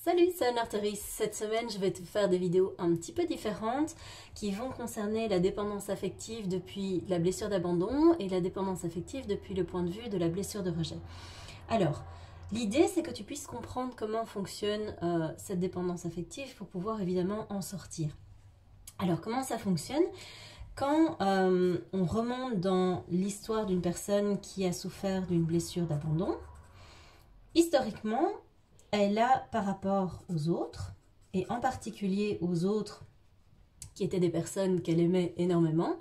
Salut, c'est Anne-Arteris. Cette semaine, je vais te faire des vidéos un petit peu différentes qui vont concerner la dépendance affective depuis la blessure d'abandon et la dépendance affective depuis le point de vue de la blessure de rejet. Alors, l'idée, c'est que tu puisses comprendre comment fonctionne cette dépendance affective pour pouvoir évidemment en sortir. Alors, comment ça fonctionne? Quand on remonte dans l'histoire d'une personne qui a souffert d'une blessure d'abandon, historiquement, elle a par rapport aux autres, et en particulier aux autres qui étaient des personnes qu'elle aimait énormément,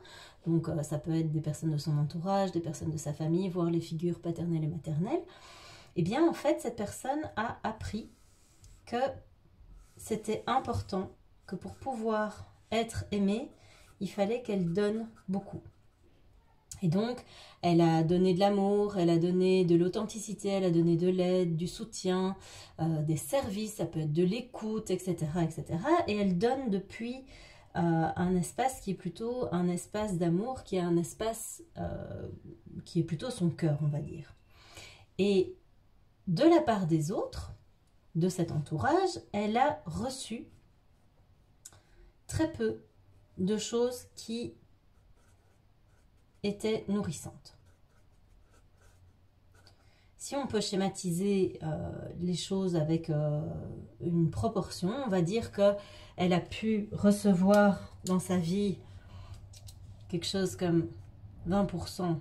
donc ça peut être des personnes de son entourage, des personnes de sa famille, voire les figures paternelles et maternelles, et bien en fait cette personne a appris que c'était important que pour pouvoir être aimée, il fallait qu'elle donne beaucoup. Et donc, elle a donné de l'amour, elle a donné de l'authenticité, elle a donné de l'aide, du soutien, des services, ça peut être de l'écoute, etc., etc. Et elle donne depuis un espace qui est plutôt un espace d'amour, qui est un espace qui est plutôt son cœur, on va dire. Et de la part des autres, de cet entourage, elle a reçu très peu de choses qui était nourrissante. Si on peut schématiser les choses avec une proportion, on va dire qu'elle a pu recevoir dans sa vie quelque chose comme 20%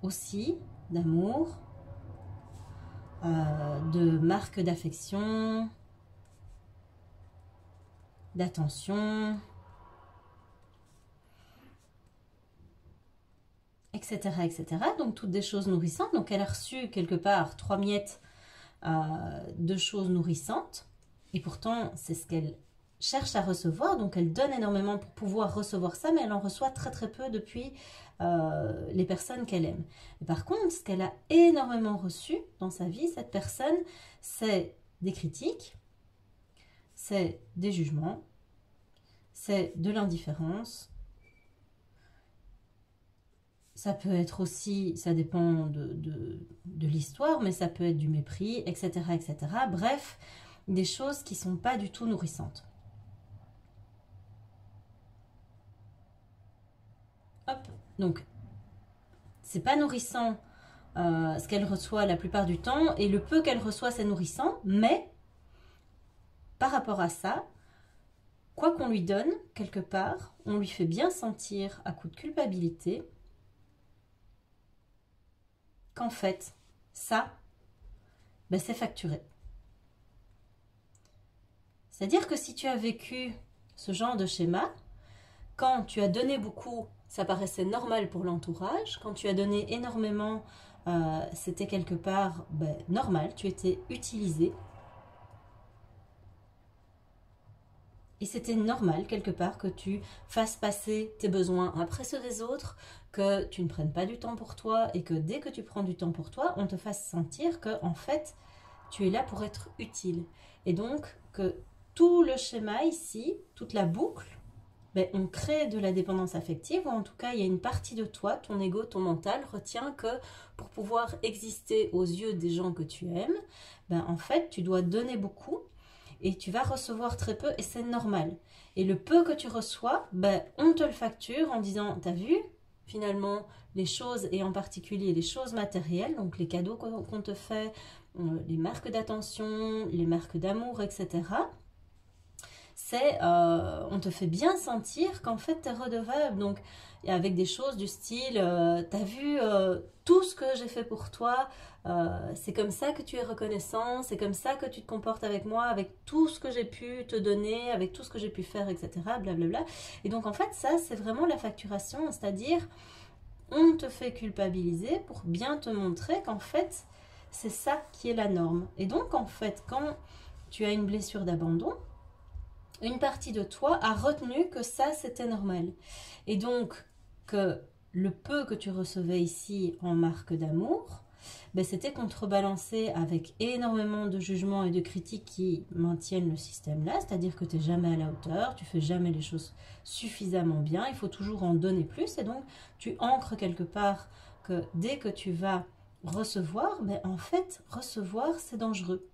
aussi d'amour, de marques d'affection, d'attention, etc., etc. Donc, toutes des choses nourrissantes. Donc, elle a reçu quelque part 3 miettes de choses nourrissantes. Et pourtant, c'est ce qu'elle cherche à recevoir. Donc, elle donne énormément pour pouvoir recevoir ça, mais elle en reçoit très, très peu depuis les personnes qu'elle aime. Et par contre, ce qu'elle a énormément reçu dans sa vie, cette personne, c'est des critiques, c'est des jugements, c'est de l'indifférence. Ça peut être aussi, ça dépend de l'histoire, mais ça peut être du mépris, etc., etc. Bref, des choses qui ne sont pas du tout nourrissantes. Hop, donc, c'est pas nourrissant ce qu'elle reçoit la plupart du temps, et le peu qu'elle reçoit, c'est nourrissant, mais par rapport à ça, quoi qu'on lui donne, quelque part, on lui fait bien sentir à coup de culpabilité qu'en fait, ça, c'est facturé. C'est-à-dire que si tu as vécu ce genre de schéma, quand tu as donné beaucoup, ça paraissait normal pour l'entourage. Quand tu as donné énormément, c'était quelque part normal, tu étais utilisé. Et c'était normal, quelque part, que tu fasses passer tes besoins après ceux des autres, que tu ne prennes pas du temps pour toi et que dès que tu prends du temps pour toi, on te fasse sentir que, en fait, tu es là pour être utile. Et donc, que tout le schéma ici, toute la boucle, on crée de la dépendance affective, ou en tout cas, il y a une partie de toi, ton ego, ton mental, retient que pour pouvoir exister aux yeux des gens que tu aimes, en fait, tu dois donner beaucoup. Et tu vas recevoir très peu et c'est normal. Et le peu que tu reçois, on te le facture en disant, t'as vu, finalement, les choses, et en particulier les choses matérielles, donc les cadeaux qu'on te fait, les marques d'attention, les marques d'amour, etc. On te fait bien sentir qu'en fait, tu es redevable. Donc, avec des choses du style, t'as vu tout ce que j'ai fait pour toi, c'est comme ça que tu es reconnaissant, c'est comme ça que tu te comportes avec moi, avec tout ce que j'ai pu te donner, avec tout ce que j'ai pu faire, etc. Blablabla. Et donc, en fait, ça, c'est vraiment la facturation, c'est-à-dire, on te fait culpabiliser pour bien te montrer qu'en fait, c'est ça qui est la norme. Et donc, en fait, quand tu as une blessure d'abandon, une partie de toi a retenu que ça, c'était normal. Et donc, que le peu que tu recevais ici en marque d'amour, c'était contrebalancé avec énormément de jugements et de critiques qui maintiennent le système là, c'est-à-dire que tu n'es jamais à la hauteur, tu fais jamais les choses suffisamment bien, il faut toujours en donner plus, et donc tu ancres quelque part que dès que tu vas recevoir, en fait, recevoir, c'est dangereux.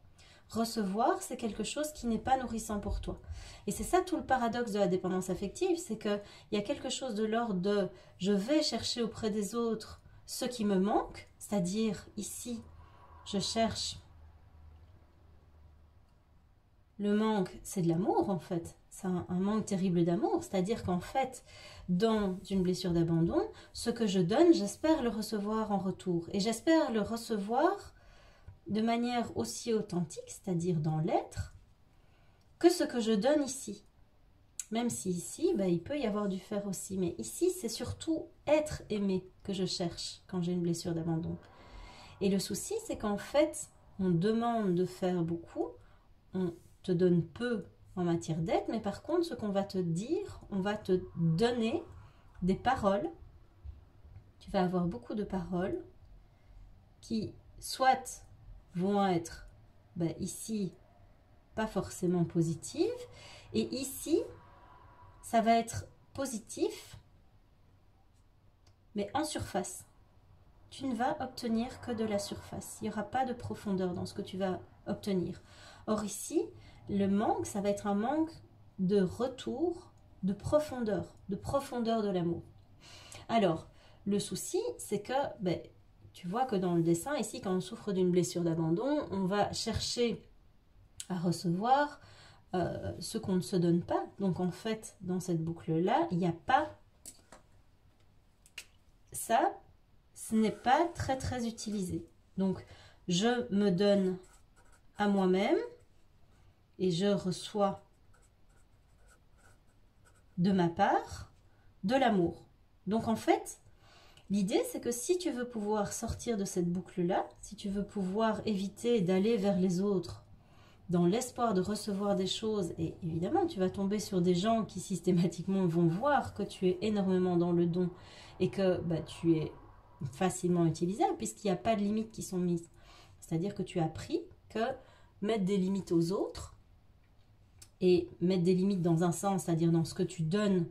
recevoir, c'est quelque chose qui n'est pas nourrissant pour toi. Et c'est ça tout le paradoxe de la dépendance affective, c'est qu'il y a quelque chose de l'ordre de je vais chercher auprès des autres ce qui me manque, c'est-à-dire ici, je cherche le manque, c'est de l'amour en fait. C'est un manque terrible d'amour, c'est-à-dire qu'en fait, dans une blessure d'abandon, ce que je donne, j'espère le recevoir en retour. Et j'espère le recevoir de manière aussi authentique, c'est-à-dire dans l'être, que ce que je donne ici. Même si ici, il peut y avoir du faire aussi. Mais ici, c'est surtout être aimé que je cherche quand j'ai une blessure d'abandon. Et le souci, c'est qu'en fait, on demande de faire beaucoup, on te donne peu en matière d'aide, mais par contre, ce qu'on va te dire, on va te donner des paroles. Tu vas avoir beaucoup de paroles qui, soit vont être ici, pas forcément positives, et ici, ça va être positif, mais en surface. Tu ne vas obtenir que de la surface. Il n'y aura pas de profondeur dans ce que tu vas obtenir. Or ici, le manque, ça va être un manque de retour, de profondeur de l'amour. Alors, le souci, c'est que, tu vois que dans le dessin, ici, quand on souffre d'une blessure d'abandon, on va chercher à recevoir ce qu'on ne se donne pas. Donc, en fait, dans cette boucle-là, il n'y a pas ça, ce n'est pas très, très utilisé. Donc, je me donne à moi-même et je reçois de ma part de l'amour. Donc en fait, l'idée c'est que si tu veux pouvoir sortir de cette boucle-là, si tu veux pouvoir éviter d'aller vers les autres dans l'espoir de recevoir des choses, et évidemment tu vas tomber sur des gens qui systématiquement vont voir que tu es énormément dans le don et que tu es facilement utilisable puisqu'il n'y a pas de limites qui sont mises. C'est-à-dire que tu as appris que mettre des limites aux autres, et mettre des limites dans un sens, c'est-à-dire dans ce que tu donnes,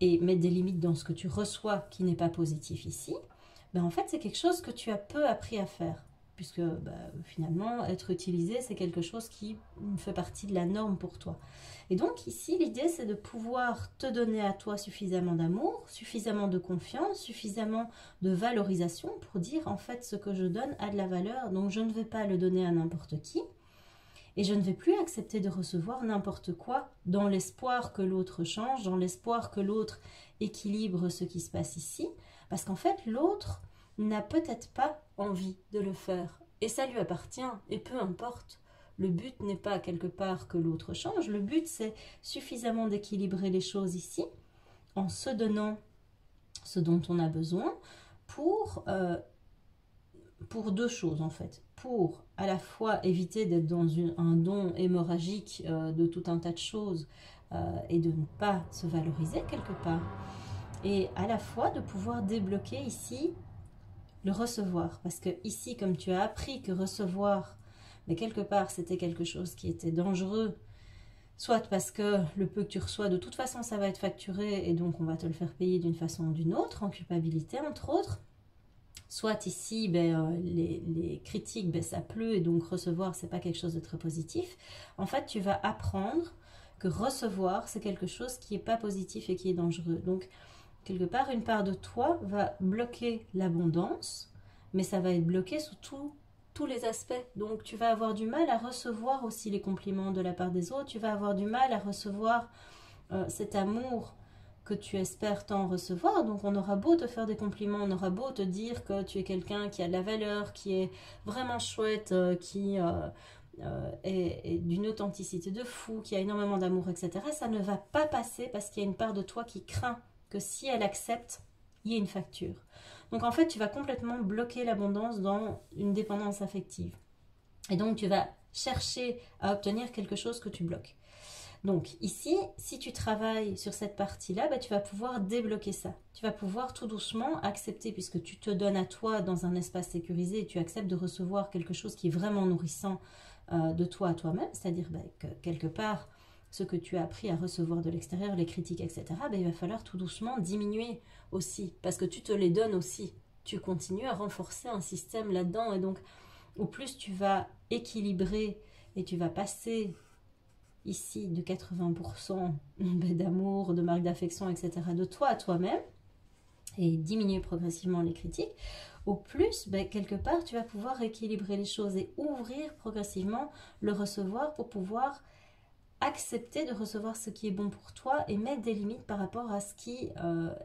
et mettre des limites dans ce que tu reçois qui n'est pas positif ici, en fait c'est quelque chose que tu as peu appris à faire, puisque finalement être utilisé c'est quelque chose qui fait partie de la norme pour toi. Et donc ici l'idée c'est de pouvoir te donner à toi suffisamment d'amour, suffisamment de confiance, suffisamment de valorisation pour dire en fait ce que je donne a de la valeur, donc je ne vais pas le donner à n'importe qui. Et je ne vais plus accepter de recevoir n'importe quoi dans l'espoir que l'autre change, dans l'espoir que l'autre équilibre ce qui se passe ici. Parce qu'en fait, l'autre n'a peut-être pas envie de le faire. Et ça lui appartient, et peu importe. Le but n'est pas quelque part que l'autre change. Le but, c'est suffisamment d'équilibrer les choses ici, en se donnant ce dont on a besoin pour deux choses en fait. Pour à la fois éviter d'être dans un don hémorragique de tout un tas de choses et de ne pas se valoriser quelque part. Et à la fois de pouvoir débloquer ici le recevoir. Parce que ici, comme tu as appris que recevoir, mais quelque part c'était quelque chose qui était dangereux, soit parce que le peu que tu reçois, de toute façon ça va être facturé et donc on va te le faire payer d'une façon ou d'une autre, en culpabilité entre autres. Soit ici, les critiques, ça pleut et donc recevoir, c'est pas quelque chose de très positif. En fait, tu vas apprendre que recevoir, c'est quelque chose qui est pas positif et qui est dangereux. Donc, quelque part, une part de toi va bloquer l'abondance, mais ça va être bloqué sous tous les aspects. Donc, tu vas avoir du mal à recevoir aussi les compliments de la part des autres. Tu vas avoir du mal à recevoir cet amour que tu espères tant recevoir. Donc on aura beau te faire des compliments, on aura beau te dire que tu es quelqu'un qui a de la valeur, qui est vraiment chouette, qui est d'une authenticité de fou, qui a énormément d'amour, etc. Ça ne va pas passer parce qu'il y a une part de toi qui craint que si elle accepte, il y ait une facture. Donc en fait, tu vas complètement bloquer l'abondance dans une dépendance affective. Et donc tu vas chercher à obtenir quelque chose que tu bloques. Donc ici, si tu travailles sur cette partie-là, tu vas pouvoir débloquer ça. Tu vas pouvoir tout doucement accepter, puisque tu te donnes à toi dans un espace sécurisé et tu acceptes de recevoir quelque chose qui est vraiment nourrissant de toi à toi-même, c'est-à-dire que quelque part, ce que tu as appris à recevoir de l'extérieur, les critiques, etc., il va falloir tout doucement diminuer aussi, parce que tu te les donnes aussi. Tu continues à renforcer un système là-dedans, et donc au plus tu vas équilibrer et tu vas passer ici de 80% d'amour, de marque d'affection, etc., de toi à toi-même, et diminuer progressivement les critiques, au plus, quelque part, tu vas pouvoir équilibrer les choses et ouvrir progressivement le recevoir pour pouvoir accepter de recevoir ce qui est bon pour toi et mettre des limites par rapport à ce qui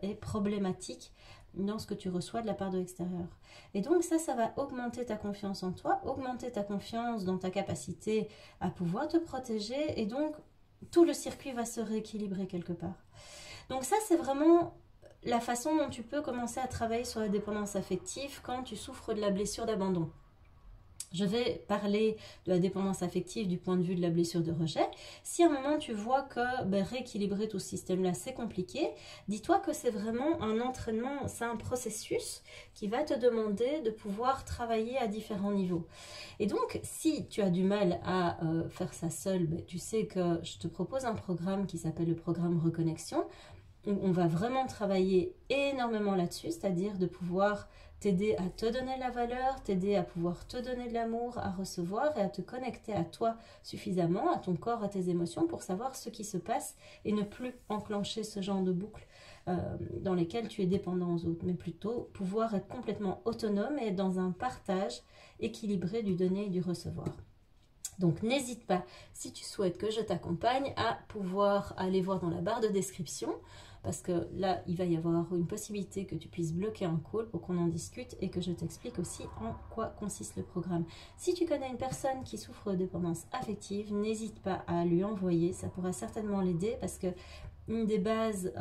est problématique dans ce que tu reçois de la part de l'extérieur. Et donc ça va augmenter ta confiance en toi, augmenter ta confiance dans ta capacité à pouvoir te protéger, et donc tout le circuit va se rééquilibrer quelque part. Donc ça, c'est vraiment la façon dont tu peux commencer à travailler sur la dépendance affective quand tu souffres de la blessure d'abandon. Je vais parler de la dépendance affective du point de vue de la blessure de rejet. Si à un moment tu vois que rééquilibrer tout ce système-là, c'est compliqué, dis-toi que c'est vraiment un entraînement, c'est un processus qui va te demander de pouvoir travailler à différents niveaux. Et donc, si tu as du mal à faire ça seul, tu sais que je te propose un programme qui s'appelle le programme Reconnexion, où on va vraiment travailler énormément là-dessus, c'est-à-dire de pouvoir t'aider à te donner la valeur, t'aider à pouvoir te donner de l'amour, à recevoir et à te connecter à toi suffisamment, à ton corps, à tes émotions pour savoir ce qui se passe et ne plus enclencher ce genre de boucle dans lesquelles tu es dépendant aux autres, mais plutôt pouvoir être complètement autonome et être dans un partage équilibré du donner et du recevoir. Donc n'hésite pas, si tu souhaites que je t'accompagne, à pouvoir aller voir dans la barre de description, parce que là, il va y avoir une possibilité que tu puisses bloquer un call pour qu'on en discute et que je t'explique aussi en quoi consiste le programme. Si tu connais une personne qui souffre de dépendance affective, n'hésite pas à lui envoyer, ça pourra certainement l'aider, parce que une des bases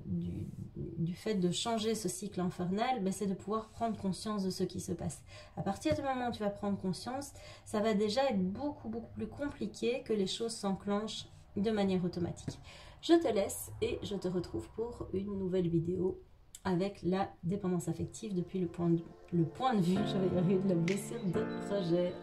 du fait de changer ce cycle infernal, c'est de pouvoir prendre conscience de ce qui se passe. À partir du moment où tu vas prendre conscience, ça va déjà être beaucoup plus compliqué que les choses s'enclenchent de manière automatique. Je te laisse et je te retrouve pour une nouvelle vidéo avec la dépendance affective depuis le point de vue, je vais y arriver, de la blessure de rejet.